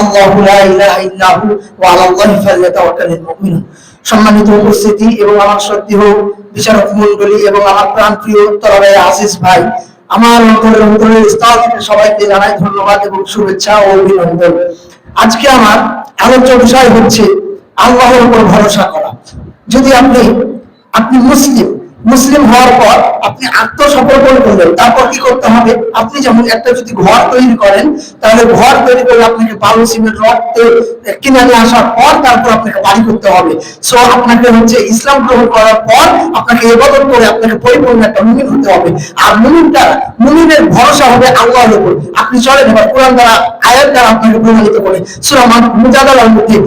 আল্লাহু লা ইলাহা ইল্লা হু ওয়া আলাল্লাহি ফালিয়াতাওয়াক্কালিল মুমিনুন। সম্মানিত উপস্থিতি এবং আমার শ্রদ্ধেয় বিচারক মণ্ডলী এবং আমার প্রাণপ্রিয় তরবারে আজিজ ভাই, আমার অন্তরের স্থল থেকে সবাইকে জানাই ধন্যবাদ এবং শুভেচ্ছা ও অভিনন্দন। আজকে আমার আলোচ্য বিষয় হচ্ছে আল্লাহর উপর ভরসা করা। যদি আপনি মুসলিম হওয়ার পর আপনি আত্মসমর্পণ করলেন, তারপর কি করতে হবে? আপনি যেমন একটা যদি ঘর তৈরি করেন, তাহলে ঘর তৈরি করে আপনাকে বালু সিমেন্ট রড কিনে নিয়ে আসার পর তারপর আপনাকে বাড়ি করতে হবে। সো আপনাকে হচ্ছে ইসলাম গ্রহণ করার পর আপনাকে ইবাদত করে আপনাকে পরিপূর্ণ একটা মুমিন হতে হবে। আর মুমিনের ভরসা হবে আল্লাহর উপর। আপনি চলেন এবার কোরআন দ্বারা, আয়াত দ্বারা আপনাকে প্রমাণিত করে। সূরা মুজাদালার মধ্যে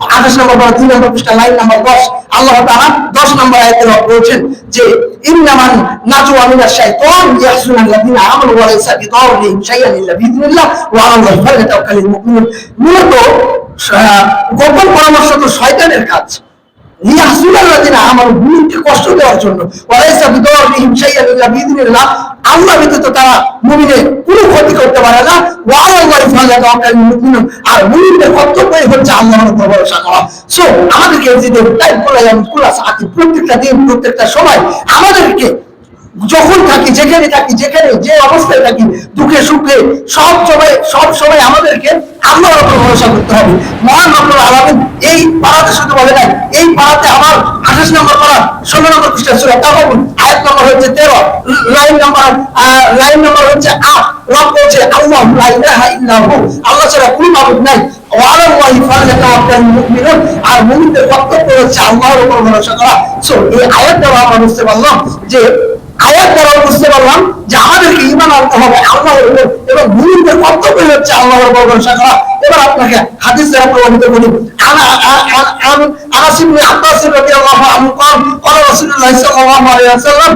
28 নম্বর পারা 3 নম্বর পৃষ্ঠা লাইন নাম্বার 10 আল্লাহ তাআলা 10 নম্বর আয়াতে বলেছেন যে ইন্নামান নাজওয়া মিনাশ শাইতান ইয়াহযুনাল্লাযিনা আমানু ওয়া লাইসা বিদাররিহিম শাইআন ইল্লা বিইذنিল্লাহ ওয়া আলাল্লাহি ফালিয়াতাওয়াক্কালিল মুমিনুন। মূলত গোপন পরামর্শ তো শয়তানের কাজ, ইয়াহযুনাল্লাযিনা আমানু মুমিনকে কষ্ট দেওয়ার জন্য, ওয়া লাইসা বিদাররিহিম শাইআন ইল্লা বিইذنিল্লাহ, আল্লাহ ব্যতীত তারা মুমিনের কোনো ক্ষতি করতে পারে না। ওয়া আলাল্লাহি ফালিয়াতাওয়াক্কালিল মুমিনুন, আর মুমিনদের কর্তব্যই হচ্ছে আল্লাহর উপর ভরসা করা। সো আমাদেরকে যদি টাইপ করে কুলা সাথে প্রত্যেকটা দিন প্রত্যেকটা সময় আমাদেরকে যখন থাকি, যেখানে থাকি, যেখানে যে অবস্থায় থাকি, দুঃখে সুখে সব সময় আমাদেরকে আল্লাহর উপর ভরসা করতে হবে। মহান রব্বুল আলামিন এই পারাতে শুধু বলে নাই, এই পারাতে আমার 28 নম্বর পারা 16 নম্বর পৃষ্ঠা সূরা তাগাবুন আয়াত নম্বর হচ্ছে 13, লাইন নম্বর হচ্ছে 8। রব বলছে আল্লাহু লা ইলাহা ইল্লা হু, আল্লাহ ছাড়া কোনো মাবুদ নাই, ওয়া আলাল্লাহি ফালিয়াতাওয়াক্কালিল মুমিনুন, আর মুমিনদের কর্তব্য হচ্ছে আল্লাহর উপর ভরসা করা। সো এই আয়াত দ্বারা আমরা বুঝতে পারলাম যে আমাদেরকে ঈমান আনতে হবে আল্লাহর উপর এবং মুমিনদের কর্তব্য হচ্ছে আল্লাহর উপর ভরসা করা। এবার আপনাকে হাদিস দ্বারা প্রমাণিত করি। আনাস ইবনে আব্বাস রাদিয়াল্লাহু আনহু قال رسول الله صلى الله عليه وسلم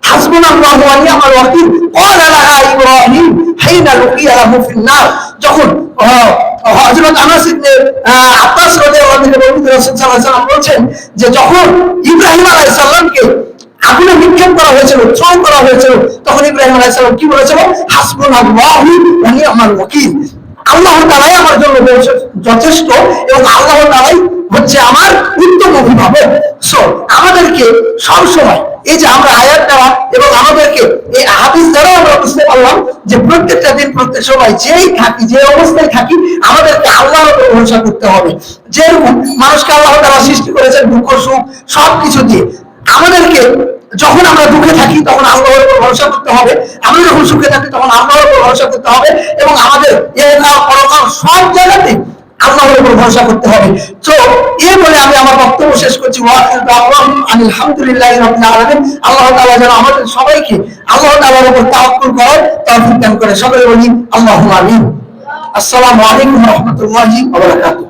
حسبنا الله ونعم الوكيل قال لها ابراهيم حين لقي له في النار। যখন হযরত আনাস ইবনে আব্বাস রাদিয়াল্লাহু আনহু রাসূল সাল্লাল্লাহু আলাইহি ওয়াসাল্লাম বলেন যে যখন ইব্রাহিম আলাইহিস সালামকে আগুনে নিক্ষেপ করা হয়েছিল, থ্রো করা হয়েছিল, তখন ইব্রাহিম আলাইহিস সালাম কি বলেছিল? হাসবুনাল্লাহু ওয়া নি'মাল ওয়াকিল, আল্লাহ তাআলাই আমার জন্য যথেষ্ট এবং আল্লাহ তাআলাই হচ্ছে আমার উত্তম অভিভাবক। সো আমাদেরকে সব সময় এই যে আমরা আয়াত দ্বারা এবং আমাদেরকে এই হাদিস দ্বারা আমরা বুঝতে পারলাম যে প্রত্যেকটা দিন প্রত্যেক সময় যেই থাকি, যে অবস্থায় থাকি, আমাদেরকে আল্লাহর উপর ভরসা করতে হবে। যেরকম মানুষকে আল্লাহ তাআলা সৃষ্টি করেছেন দুঃখ সুখ সবকিছু দিয়ে, আমাদেরকে যখন আমরা দুঃখে থাকি তখন আল্লাহর উপর ভরসা করতে হবে, আমরা যখন সুখে থাকি তখন আল্লাহর উপর ভরসা করতে হবে, এবং আমাদের পরকাল সব জায়গাতে আল্লাহর উপর ভরসা করতে হবে। তো এই বলে আমি আমার বক্তব্য শেষ করছি। আলহামদুলিল্লাহি রাব্বিল আলামিন। আল্লাহ তাআলা যেন আমাদের সবাইকে আল্লাহ তাআলার উপর তাওয়াক্কুল করার তৌফিক দান করে। সকলে বলি আল্লাহুম্মা আমিন। আসসালামু আলাইকুম ওয়া রাহমাতুল্লাহি ওয়া বারাকাতুহু।